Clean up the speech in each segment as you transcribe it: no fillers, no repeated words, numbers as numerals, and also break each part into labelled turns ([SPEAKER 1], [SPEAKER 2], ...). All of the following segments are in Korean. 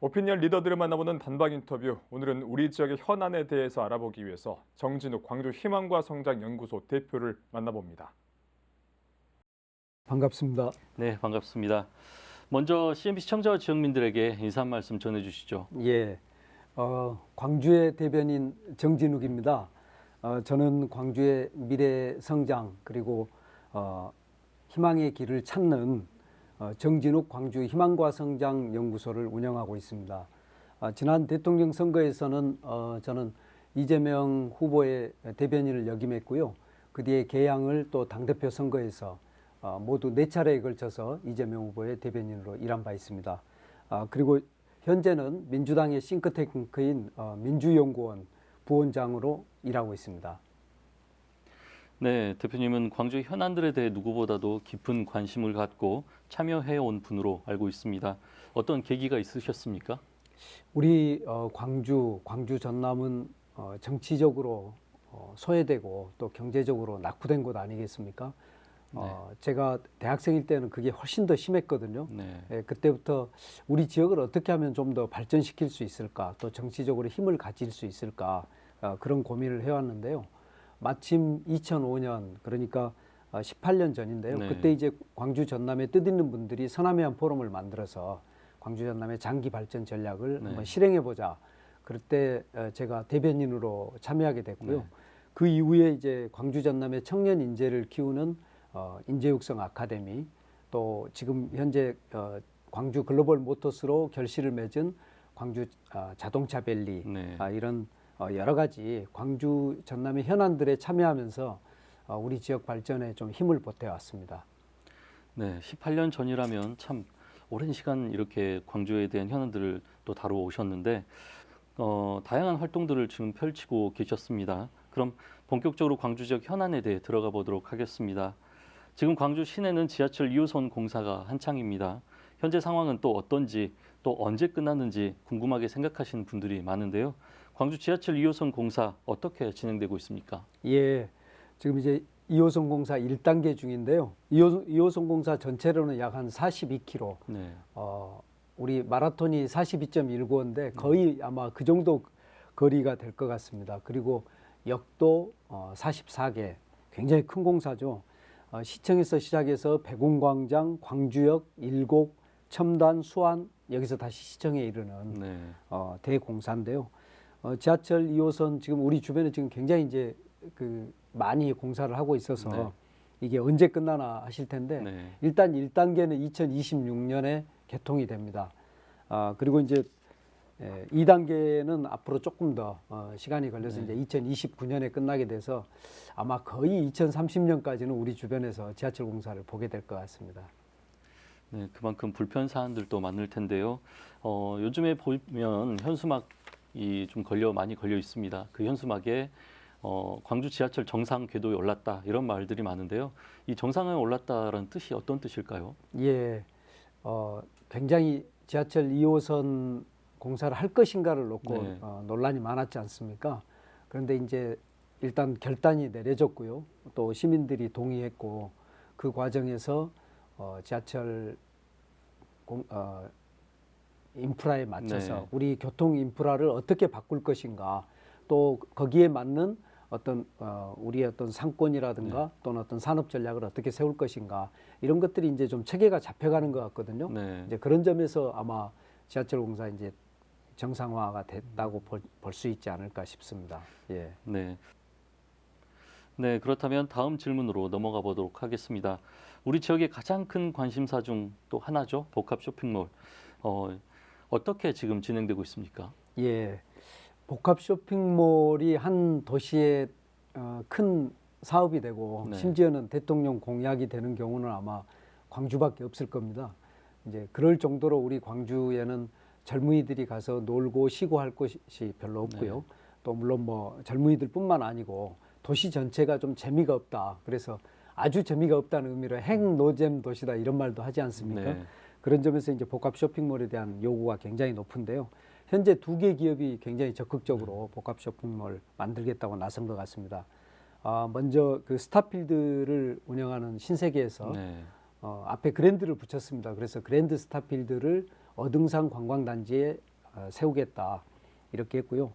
[SPEAKER 1] 오피니언 리더들을 만나보는 단박 인터뷰. 오늘은 우리 지역의 현안에 대해서 알아보기 위해서 정진욱 광주 희망과 성장 연구소 대표를 만나봅니다.
[SPEAKER 2] 반갑습니다.
[SPEAKER 3] 네, 반갑습니다. 먼저 CNB 시청자와 지역민들에게 인사 한 말씀 전해주시죠.
[SPEAKER 2] 예, 광주의 대변인 정진욱입니다. 저는 광주의 미래 성장 그리고 희망의 길을 찾는 정진욱 광주 희망과 성장 연구소를 운영하고 있습니다. 지난 대통령 선거에서는 저는 이재명 후보의 대변인을 역임했고요. 그 뒤에 개항을 또 당대표 선거에서 모두 4차례에 걸쳐서 이재명 후보의 대변인으로 일한 바 있습니다. 그리고 현재는 민주당의 싱크탱크인 민주연구원 부원장으로 일하고 있습니다.
[SPEAKER 3] 네, 대표님은 광주 현안들에 대해 누구보다도 깊은 관심을 갖고 참여해온 분으로 알고 있습니다. 어떤 계기가 있으셨습니까?
[SPEAKER 2] 우리 광주 전남은 정치적으로 소외되고 또 경제적으로 낙후된 곳 아니겠습니까? 제가 대학생일 때는 그게 훨씬 더 심했거든요.
[SPEAKER 3] 네.
[SPEAKER 2] 그때부터 우리 지역을 어떻게 하면 좀 더 발전시킬 수 있을까, 또 정치적으로 힘을 가질 수 있을까, 그런 고민을 해왔는데요. 마침 2005년, 그러니까 18년 전인데요.
[SPEAKER 3] 네.
[SPEAKER 2] 그때 이제 광주 전남에 뜻있는 분들이 서남해안 포럼을 만들어서 광주 전남의 장기 발전 전략을
[SPEAKER 3] 네.
[SPEAKER 2] 한번 실행해보자. 그럴 때 제가 대변인으로 참여하게 됐고요.
[SPEAKER 3] 네.
[SPEAKER 2] 그 이후에 이제 광주 전남의 청년 인재를 키우는 인재육성 아카데미, 또 지금 현재 광주 글로벌 모터스로 결실을 맺은 광주 자동차 밸리,
[SPEAKER 3] 네.
[SPEAKER 2] 이런 여러 가지 광주 전남의 현안들에 참여하면서 우리 지역 발전에 좀 힘을 보태왔습니다.
[SPEAKER 3] 네, 18년 전이라면 참 오랜 시간 이렇게 광주에 대한 현안들을 또 다루어 오셨는데 다양한 활동들을 지금 펼치고 계셨습니다. 그럼 본격적으로 광주 지역 현안에 대해 들어가 보도록 하겠습니다. 지금 광주 시내는 지하철 2호선 공사가 한창입니다. 현재 상황은 또 어떤지 또 언제 끝났는지 궁금하게 생각하시는 분들이 많은데요. 광주 지하철 2호선 공사 어떻게 진행되고 있습니까?
[SPEAKER 2] 예, 지금 이제 2호선 공사 1단계 중인데요. 2호선 공사 전체로는 약 한 42km.
[SPEAKER 3] 네.
[SPEAKER 2] 우리 마라톤이 42.195인데 거의 아마 그 정도 거리가 될 것 같습니다. 그리고 역도 44개, 굉장히 큰 공사죠. 시청에서 시작해서 백운광장, 광주역, 일곡, 첨단, 수안, 여기서 다시 시청에 이르는
[SPEAKER 3] 네.
[SPEAKER 2] 대공사인데요. 지하철 2호선 지금 우리 주변에 지금 굉장히 이제 많이 공사를 하고 있어서
[SPEAKER 3] 네.
[SPEAKER 2] 이게 언제 끝나나 하실 텐데
[SPEAKER 3] 네.
[SPEAKER 2] 일단 1단계는 2026년에 개통이 됩니다. 그리고 이제 2단계는 앞으로 조금 더 시간이 걸려서
[SPEAKER 3] 네.
[SPEAKER 2] 이제 2029년에 끝나게 돼서 아마 거의 2030년까지는 우리 주변에서 지하철 공사를 보게 될 것 같습니다.
[SPEAKER 3] 네, 그만큼 불편 사안들도 많을 텐데요. 요즘에 보면 현수막이 좀 많이 걸려 있습니다. 그 현수막에 광주 지하철 정상 궤도에 올랐다 이런 말들이 많은데요. 이 정상에 올랐다라는 뜻이 어떤 뜻일까요?
[SPEAKER 2] 예, 굉장히 지하철 2호선 공사를 할 것인가를 놓고
[SPEAKER 3] 네.
[SPEAKER 2] 논란이 많았지 않습니까? 그런데 이제 일단 결단이 내려졌고요. 또 시민들이 동의했고 그 과정에서 지하철 인프라에 맞춰서
[SPEAKER 3] 네.
[SPEAKER 2] 우리 교통 인프라를 어떻게 바꿀 것인가, 또 거기에 맞는 어떤 우리의 어떤 상권이라든가 또는 어떤 산업 전략을 어떻게 세울 것인가, 이런 것들이 이제 좀 체계가 잡혀가는 것 같거든요.
[SPEAKER 3] 네.
[SPEAKER 2] 이제 그런 점에서 아마 지하철 공사 이제 정상화가 됐다고 볼 수 있지 않을까 싶습니다. 예.
[SPEAKER 3] 네. 네, 그렇다면 다음 질문으로 넘어가 보도록 하겠습니다. 우리 지역의 가장 큰 관심사 중 또 하나죠. 복합 쇼핑몰. 어떻게 지금 진행되고 있습니까?
[SPEAKER 2] 예. 복합 쇼핑몰이 한 도시의 큰 사업이 되고
[SPEAKER 3] 네.
[SPEAKER 2] 심지어는 대통령 공약이 되는 경우는 아마 광주밖에 없을 겁니다. 이제 그럴 정도로 우리 광주에는 젊은이들이 가서 놀고 쉬고 할 곳이 별로 없고요. 또 물론 뭐 젊은이들뿐만 아니고 도시 전체가 좀 재미가 없다. 그래서 아주 재미가 없다는 의미로 핵노잼 도시다 이런 말도 하지 않습니까?
[SPEAKER 3] 네.
[SPEAKER 2] 그런 점에서 이제 복합 쇼핑몰에 대한 요구가 굉장히 높은데요. 현재 2개 기업이 굉장히 적극적으로 복합 쇼핑몰 만들겠다고 나선 것 같습니다. 먼저 그 스타필드를 운영하는 신세계에서
[SPEAKER 3] 네.
[SPEAKER 2] 앞에 그랜드를 붙였습니다. 그래서 그랜드 스타필드를 어등산 관광단지에 세우겠다 이렇게 했고요.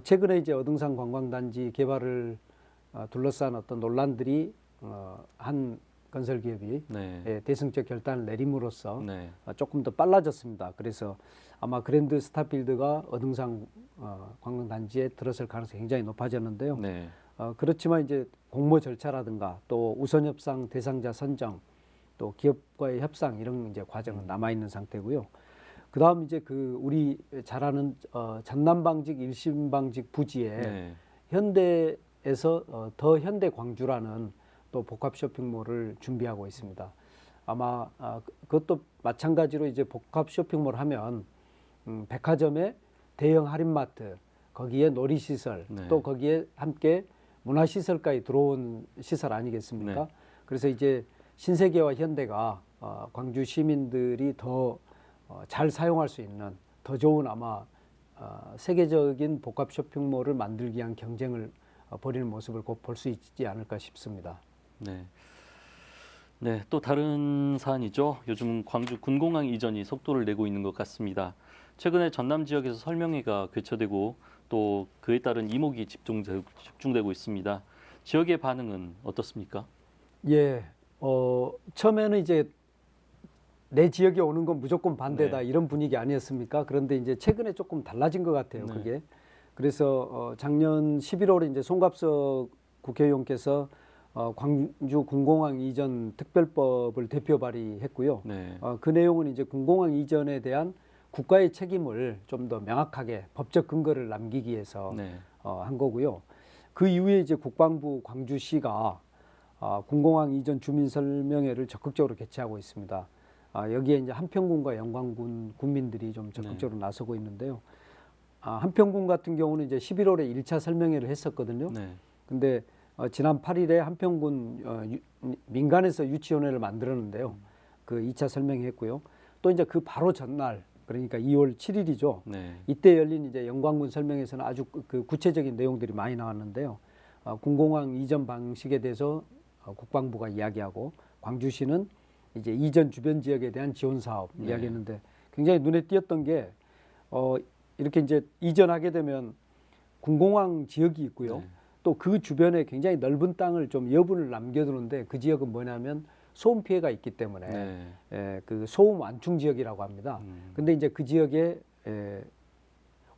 [SPEAKER 2] 최근에 이제 어등산 관광단지 개발을 둘러싼 어떤 논란들이 한 건설기업이
[SPEAKER 3] 네.
[SPEAKER 2] 대승적 결단을 내림으로써
[SPEAKER 3] 네.
[SPEAKER 2] 조금 더 빨라졌습니다. 그래서 아마 그랜드 스타필드가 어등산 관광단지에 들어설 가능성이 굉장히 높아졌는데요.
[SPEAKER 3] 네.
[SPEAKER 2] 그렇지만 이제 공모 절차라든가 또 우선 협상 대상자 선정 또 기업과의 협상 이런 이제 과정은 남아 있는 상태고요. 그다음 이제 그 우리 잘 아는 전남방직 일신방직 부지에
[SPEAKER 3] 네.
[SPEAKER 2] 현대에서 더 현대 광주라는 또 복합 쇼핑몰을 준비하고 있습니다. 아마 그것도 마찬가지로 이제 복합 쇼핑몰 하면 백화점에 대형 할인마트 거기에 놀이시설
[SPEAKER 3] 네.
[SPEAKER 2] 또 거기에 함께 문화시설까지 들어온 시설 아니겠습니까?
[SPEAKER 3] 네.
[SPEAKER 2] 그래서 이제 신세계와 현대가 광주 시민들이 더 잘 사용할 수 있는 더 좋은 아마 세계적인 복합 쇼핑몰을 만들기 위한 경쟁을 벌이는 모습을 곧 볼 수 있지 않을까 싶습니다.
[SPEAKER 3] 네. 네, 또 다른 사안이죠. 요즘 광주 군공항 이전이 속도를 내고 있는 것 같습니다. 최근에 전남 지역에서 설명회가 개최되고 또 그에 따른 이목이 집중되고 있습니다. 지역의 반응은 어떻습니까?
[SPEAKER 2] 예, 처음에는 이제 내 지역에 오는 건 무조건 반대다
[SPEAKER 3] 네.
[SPEAKER 2] 이런 분위기 아니었습니까? 그런데 이제 최근에 조금 달라진 것 같아요.
[SPEAKER 3] 네.
[SPEAKER 2] 그게. 그래서 작년 11월에 이제 송갑석 국회의원께서 광주 군공항 이전 특별법을 대표 발의했고요.
[SPEAKER 3] 네.
[SPEAKER 2] 그 내용은 이제 군공항 이전에 대한 국가의 책임을 좀 더 명확하게 법적 근거를 남기기 위해서
[SPEAKER 3] 네.
[SPEAKER 2] 한 거고요. 그 이후에 이제 국방부 광주시가 군공항 이전 주민 설명회를 적극적으로 개최하고 있습니다. 여기에 이제 한평군과 영광군 군민들이 좀 적극적으로 나서고 있는데요. 한평군 같은 경우는 이제 11월에 1차 설명회를 했었거든요.
[SPEAKER 3] 네.
[SPEAKER 2] 근데 지난 8일에 한평군 민간에서 유치원회를 만들었는데요. 그 2차 설명회 했고요. 또 이제 그 바로 전날 그러니까 2월 7일이죠.
[SPEAKER 3] 네.
[SPEAKER 2] 이때 열린 이제 영광군 설명회에서는 아주 그 구체적인 내용들이 많이 나왔는데요. 군공항 이전 방식에 대해서 국방부가 이야기하고 광주시는 이제 이전 주변 지역에 대한 지원 사업
[SPEAKER 3] 네.
[SPEAKER 2] 이야기했는데 굉장히 눈에 띄었던 게 이렇게 이제 이전하게 되면 군공항 지역이 있고요.
[SPEAKER 3] 네.
[SPEAKER 2] 또 그 주변에 굉장히 넓은 땅을 좀 여분을 남겨두는데 그 지역은 뭐냐면 소음 피해가 있기 때문에
[SPEAKER 3] 네.
[SPEAKER 2] 그 소음 완충 지역이라고 합니다. 근데 이제 그 지역에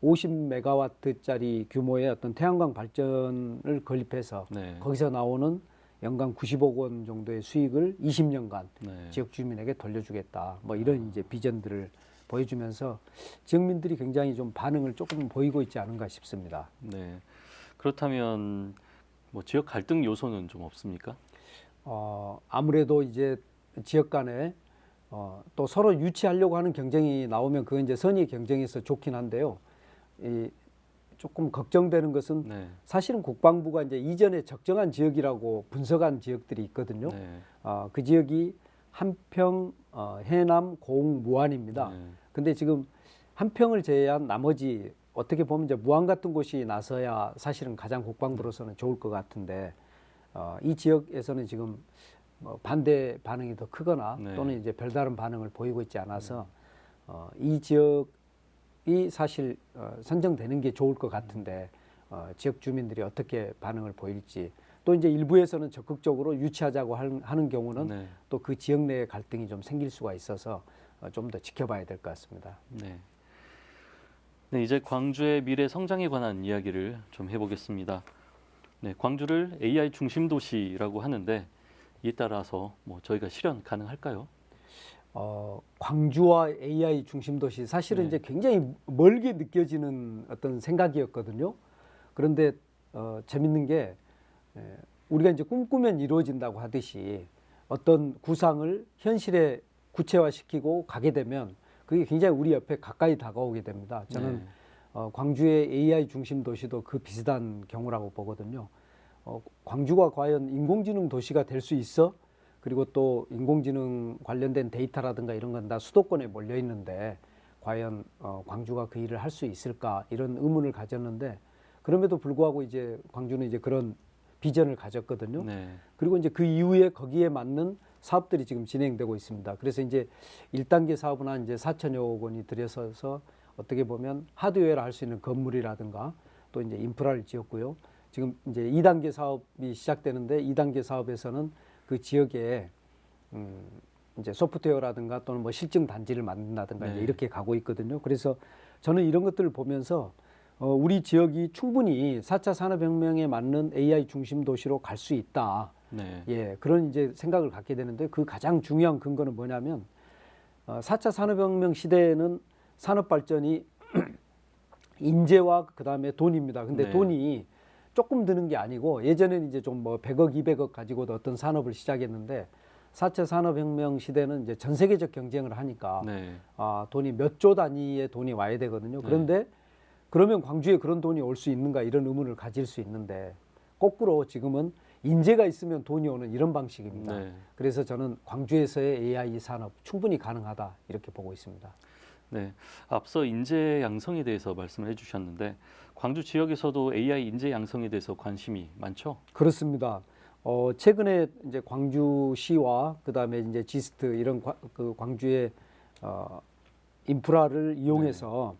[SPEAKER 2] 50메가와트짜리 규모의 어떤 태양광 발전을 건립해서
[SPEAKER 3] 네.
[SPEAKER 2] 거기서 나오는 연간 90억 원 정도의 수익을 20년간
[SPEAKER 3] 네.
[SPEAKER 2] 지역 주민에게 돌려주겠다. 뭐 이런 이제 비전들을 보여주면서 지역민들이 굉장히 좀 반응을 조금 보이고 있지 않은가 싶습니다.
[SPEAKER 3] 네. 그렇다면 뭐 지역 갈등 요소는 좀 없습니까?
[SPEAKER 2] 아무래도 이제 지역 간에 또 서로 유치하려고 하는 경쟁이 나오면 그건 이제 선의 경쟁에서 좋긴 한데요. 조금 걱정되는 것은
[SPEAKER 3] 네.
[SPEAKER 2] 사실은 국방부가 이제 이전에 적정한 지역이라고 분석한 지역들이 있거든요.
[SPEAKER 3] 네.
[SPEAKER 2] 그 지역이 한평, 해남, 고흥, 무안입니다.
[SPEAKER 3] 네.
[SPEAKER 2] 근데 지금 한평을 제외한 나머지 어떻게 보면 이제 무안 같은 곳이 나서야 사실은 가장 국방부로서는 좋을 것 같은데 이 지역에서는 지금 반대 반응이 더 크거나
[SPEAKER 3] 네.
[SPEAKER 2] 또는 이제 별다른 반응을 보이고 있지 않아서 이 지역이 사실 선정되는 게 좋을 것 같은데 지역 주민들이 어떻게 반응을 보일지 또 이제 일부에서는 적극적으로 유치하자고 하는 경우는
[SPEAKER 3] 네.
[SPEAKER 2] 또 그 지역 내의 갈등이 좀 생길 수가 있어서 좀 더 지켜봐야 될 것 같습니다.
[SPEAKER 3] 네. 네, 이제 광주의 미래 성장에 관한 이야기를 좀 해보겠습니다. 네, 광주를 AI 중심 도시라고 하는데 이에 따라서 뭐 저희가 실현 가능할까요?
[SPEAKER 2] 광주와 AI 중심 도시 사실은
[SPEAKER 3] 네.
[SPEAKER 2] 이제 굉장히 멀게 느껴지는 어떤 생각이었거든요. 그런데 재밌는 게 우리가 이제 꿈꾸면 이루어진다고 하듯이 어떤 구상을 현실에 구체화시키고 가게 되면 그게 굉장히 우리 옆에 가까이 다가오게 됩니다. 저는
[SPEAKER 3] 네.
[SPEAKER 2] 광주의 AI 중심 도시도 그 비슷한 경우라고 보거든요. 광주가 과연 인공지능 도시가 될 수 있어? 그리고 또 인공지능 관련된 데이터라든가 이런 건 다 수도권에 몰려 있는데 과연 광주가 그 일을 할 수 있을까 이런 의문을 가졌는데 그럼에도 불구하고 이제 광주는 이제 그런 비전을 가졌거든요.
[SPEAKER 3] 네.
[SPEAKER 2] 그리고 이제 그 이후에 거기에 맞는 사업들이 지금 진행되고 있습니다. 그래서 이제 1단계 사업은 한 이제 4천여억 원이 들여서서 어떻게 보면 하드웨어를 할 수 있는 건물이라든가 또 이제 인프라를 지었고요. 지금 이제 2단계 사업이 시작되는데 2단계 사업에서는 그 지역에 이제 소프트웨어라든가 또는 뭐 실증 단지를 만든다든가
[SPEAKER 3] 네.
[SPEAKER 2] 이제 이렇게 가고 있거든요. 그래서 저는 이런 것들을 보면서 우리 지역이 충분히 4차 산업혁명에 맞는 AI 중심 도시로 갈 수 있다.
[SPEAKER 3] 네.
[SPEAKER 2] 예, 그런 이제 생각을 갖게 되는데 그 가장 중요한 근거는 뭐냐면 4차 산업혁명 시대에는 산업 발전이 인재와 그다음에 돈입니다. 근데
[SPEAKER 3] 네.
[SPEAKER 2] 돈이 조금 드는 게 아니고 예전에는 이제 좀 뭐 100억, 200억 가지고도 어떤 산업을 시작했는데 4차 산업혁명 시대는 이제 전 세계적 경쟁을 하니까
[SPEAKER 3] 네.
[SPEAKER 2] 돈이 몇 조 단위의 돈이 와야 되거든요. 그런데 그러면 광주에 그런 돈이 올 수 있는가 이런 의문을 가질 수 있는데 거꾸로 지금은 인재가 있으면 돈이 오는 이런 방식입니다.
[SPEAKER 3] 네.
[SPEAKER 2] 그래서 저는 광주에서의 AI 산업 충분히 가능하다 이렇게 보고 있습니다.
[SPEAKER 3] 네, 앞서 인재 양성에 대해서 말씀을 해주셨는데 광주 지역에서도 AI 인재 양성에 대해서 관심이 많죠?
[SPEAKER 2] 그렇습니다. 최근에 이제 광주시와 그다음에 이제 지스트 이런 그 광주의 인프라를 이용해서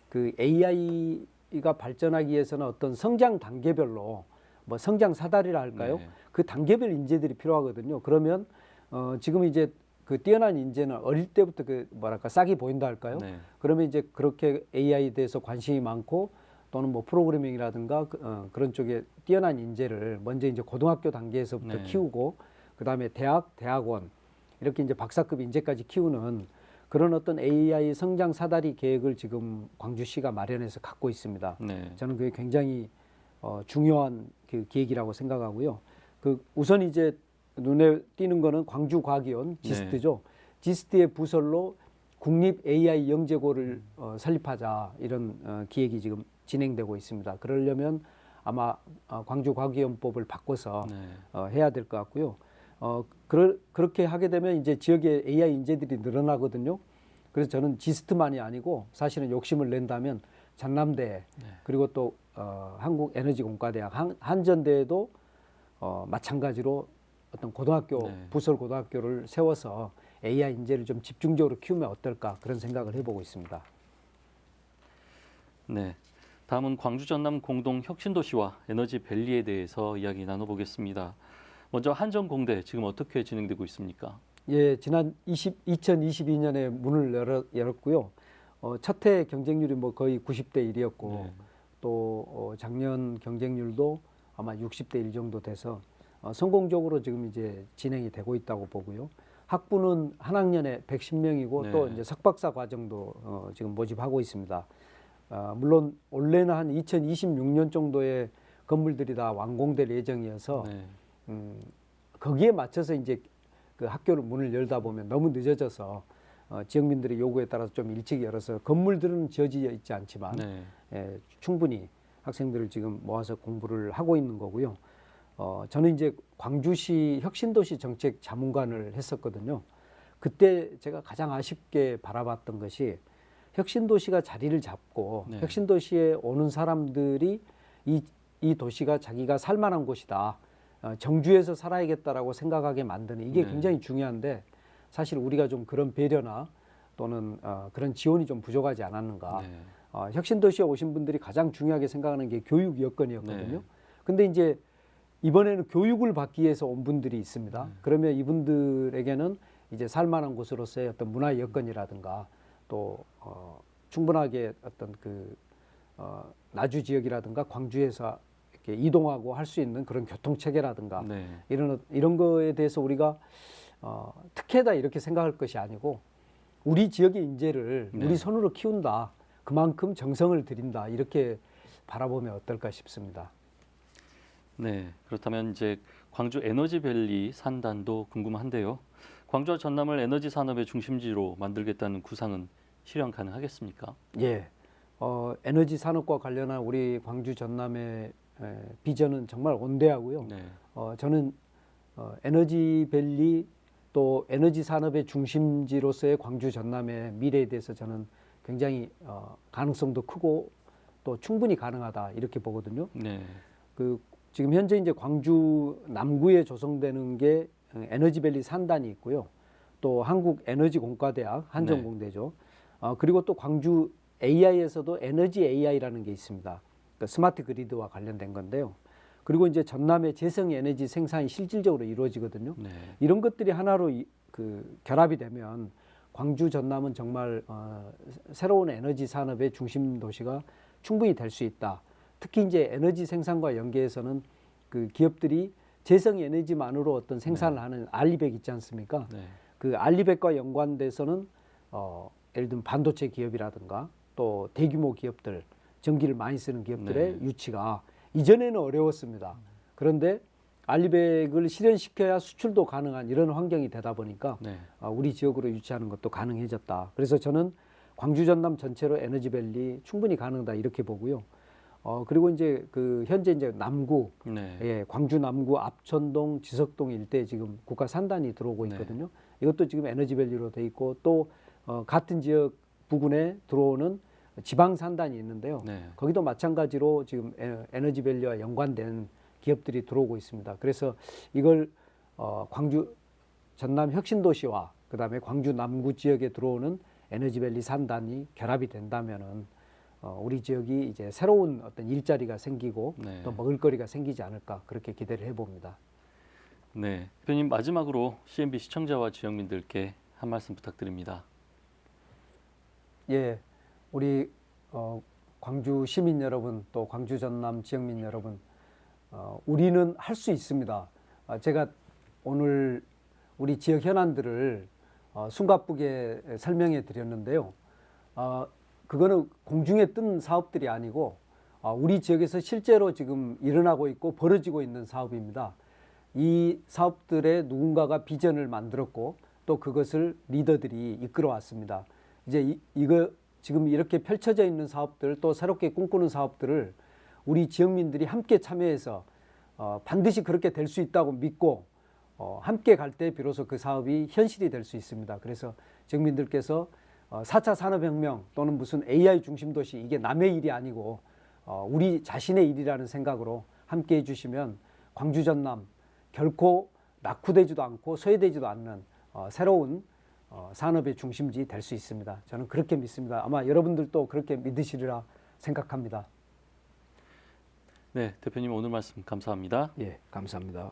[SPEAKER 2] 그 AI가 발전하기 위해서는 어떤 성장 단계별로 뭐 성장 사다리라 할까요?
[SPEAKER 3] 네.
[SPEAKER 2] 그 단계별 인재들이 필요하거든요. 그러면 지금 이제 그 뛰어난 인재는 어릴 때부터 그 뭐랄까 싹이 보인다 할까요?
[SPEAKER 3] 네.
[SPEAKER 2] 그러면 이제 그렇게 AI에 대해서 관심이 많고 또는 뭐 프로그래밍이라든가 그런 쪽에 뛰어난 인재를 먼저 이제 고등학교 단계에서부터
[SPEAKER 3] 네.
[SPEAKER 2] 키우고 그다음에 대학, 대학원 이렇게 이제 박사급 인재까지 키우는 그런 어떤 AI 성장 사다리 계획을 지금 광주시가 마련해서 갖고 있습니다.
[SPEAKER 3] 네.
[SPEAKER 2] 저는 그게 굉장히 중요한 그 계획이라고 생각하고요. 그 우선 이제 눈에 띄는 거는 광주과기원 지스트죠. 지스트의 부설로 국립 AI 영재고를 설립하자 이런 기획이 지금 진행되고 있습니다. 그러려면 아마 광주과기원법을 바꿔서 해야 될 것 같고요. 그렇게 하게 되면 이제 지역에 AI 인재들이 늘어나거든요. 그래서 저는 지스트만이 아니고 사실은 욕심을 낸다면 전남대 그리고 또 한국에너지공과대학 한전대에도 마찬가지로 어떤 고등학교 부설 고등학교를 세워서 AI 인재를 좀 집중적으로 키우면 어떨까 그런 생각을 해보고 있습니다.
[SPEAKER 3] 네. 다음은 광주 전남 공동 혁신도시와 에너지밸리에 대해서 이야기 나눠보겠습니다. 먼저 한전공대 지금 어떻게 진행되고 있습니까?
[SPEAKER 2] 예, 지난 2022년에 문을 열었고요. 첫 해 경쟁률이 뭐 거의 90대 1이었고 또 작년 경쟁률도 아마 60대 1 정도 돼서 성공적으로 지금 이제 진행이 되고 있다고 보고요. 학부는 한 학년에 110명이고 또 이제 석박사 과정도 지금 모집하고 있습니다. 물론 올해는 한 2026년 정도의 건물들이 다 완공될 예정이어서 거기에 맞춰서 이제 그 학교를 문을 열다 보면 너무 늦어져서 지역민들의 요구에 따라서 좀 일찍 열어서 건물들은 지어져 있지 않지만 충분히 학생들을 지금 모아서 공부를 하고 있는 거고요. 저는 이제 광주시 혁신도시 정책 자문관을 했었거든요. 그때 제가 가장 아쉽게 바라봤던 것이 혁신도시가 자리를 잡고 혁신도시에 오는 사람들이 이 도시가 자기가 살만한 곳이다. 정주에서 살아야겠다라고 생각하게 만드는 이게 굉장히 중요한데 사실 우리가 좀 그런 배려나 또는 그런 지원이 좀 부족하지 않았는가. 혁신도시에 오신 분들이 가장 중요하게 생각하는 게 교육 여건이었거든요. 근데 이제 이번에는 교육을 받기 위해서 온 분들이 있습니다. 그러면 이분들에게는 이제 살만한 곳으로서의 어떤 문화 여건이라든가 또 충분하게 어떤 그 나주 지역이라든가 광주에서 이렇게 이동하고 할 수 있는 그런 교통 체계라든가 이런 거에 대해서 우리가 특혜다 이렇게 생각할 것이 아니고 우리 지역의 인재를 우리 손으로 키운다. 그만큼 정성을 들인다. 이렇게 바라보면 어떨까 싶습니다.
[SPEAKER 3] 네, 그렇다면 이제 광주 에너지밸리 산단도 궁금한데요. 광주와 전남을 에너지 산업의 중심지로 만들겠다는 구상은 실현 가능하겠습니까?
[SPEAKER 2] 예, 에너지 산업과 관련한 우리 광주 전남의 비전은 정말 온대하고요. 저는 에너지밸리 또 에너지 산업의 중심지로서의 광주 전남의 미래에 대해서 저는 굉장히 가능성도 크고 또 충분히 가능하다 이렇게 보거든요. 그 지금 현재 이제 광주 남구에 조성되는 게 에너지밸리 산단이 있고요. 또 한국에너지공과대학 한전공대죠. 그리고 또 광주 AI에서도 에너지 AI라는 게 있습니다. 그러니까 스마트 그리드와 관련된 건데요. 그리고 이제 전남의 재생 에너지 생산이 실질적으로 이루어지거든요.
[SPEAKER 3] 네.
[SPEAKER 2] 이런 것들이 하나로 결합이 되면 광주 전남은 정말 새로운 에너지 산업의 중심 도시가 충분히 될 수 있다. 특히 이제 에너지 생산과 연계해서는 그 기업들이 재생 에너지만으로 어떤 생산을 하는 알리백 있지 않습니까?
[SPEAKER 3] 네.
[SPEAKER 2] 그 알리백과 연관돼서는 예를 들면 반도체 기업이라든가 또 대규모 기업들, 전기를 많이 쓰는 기업들의 유치가 이전에는 어려웠습니다. 그런데 알리백을 실현시켜야 수출도 가능한 이런 환경이 되다 보니까 우리 지역으로 유치하는 것도 가능해졌다. 그래서 저는 광주 전남 전체로 에너지밸리 충분히 가능하다 이렇게 보고요. 그리고 이제 현재 이제 남구, 광주 남구 압천동, 지석동 일대에 지금 국가 산단이 들어오고 있거든요. 이것도 지금 에너지밸리로 돼 있고 또 같은 지역 부근에 들어오는 지방 산단이 있는데요. 거기도 마찬가지로 지금 에너지밸리와 연관된 기업들이 들어오고 있습니다. 그래서 이걸 광주 전남 혁신도시와 그다음에 광주 남구 지역에 들어오는 에너지밸리 산단이 결합이 된다면은 우리 지역이 이제 새로운 어떤 일자리가 생기고 또 먹을거리가 생기지 않을까 그렇게 기대를 해봅니다.
[SPEAKER 3] 네, 대표님 마지막으로 CNB 시청자와 지역민들께 한 말씀 부탁드립니다.
[SPEAKER 2] 예, 우리 광주 시민 여러분 또 광주 전남 지역민 여러분, 우리는 할 수 있습니다. 제가 오늘 우리 지역 현안들을 숨가쁘게 설명해 드렸는데요. 그거는 공중에 뜬 사업들이 아니고 우리 지역에서 실제로 지금 일어나고 있고 벌어지고 있는 사업입니다. 이 사업들에 누군가가 비전을 만들었고 또 그것을 리더들이 이끌어 왔습니다. 이제 이거 지금 이렇게 펼쳐져 있는 사업들 또 새롭게 꿈꾸는 사업들을 우리 지역민들이 함께 참여해서 반드시 그렇게 될 수 있다고 믿고 함께 갈 때 비로소 그 사업이 현실이 될 수 있습니다. 그래서 지역민들께서 4차 산업혁명 또는 무슨 AI 중심도시 이게 남의 일이 아니고 우리 자신의 일이라는 생각으로 함께 해주시면 광주 전남 결코 낙후되지도 않고 소외되지도 않는 새로운 산업의 중심지 될 수 있습니다. 저는 그렇게 믿습니다. 아마 여러분들도 그렇게 믿으시리라 생각합니다.
[SPEAKER 3] 네, 대표님 오늘 말씀 감사합니다.
[SPEAKER 2] 예, 감사합니다.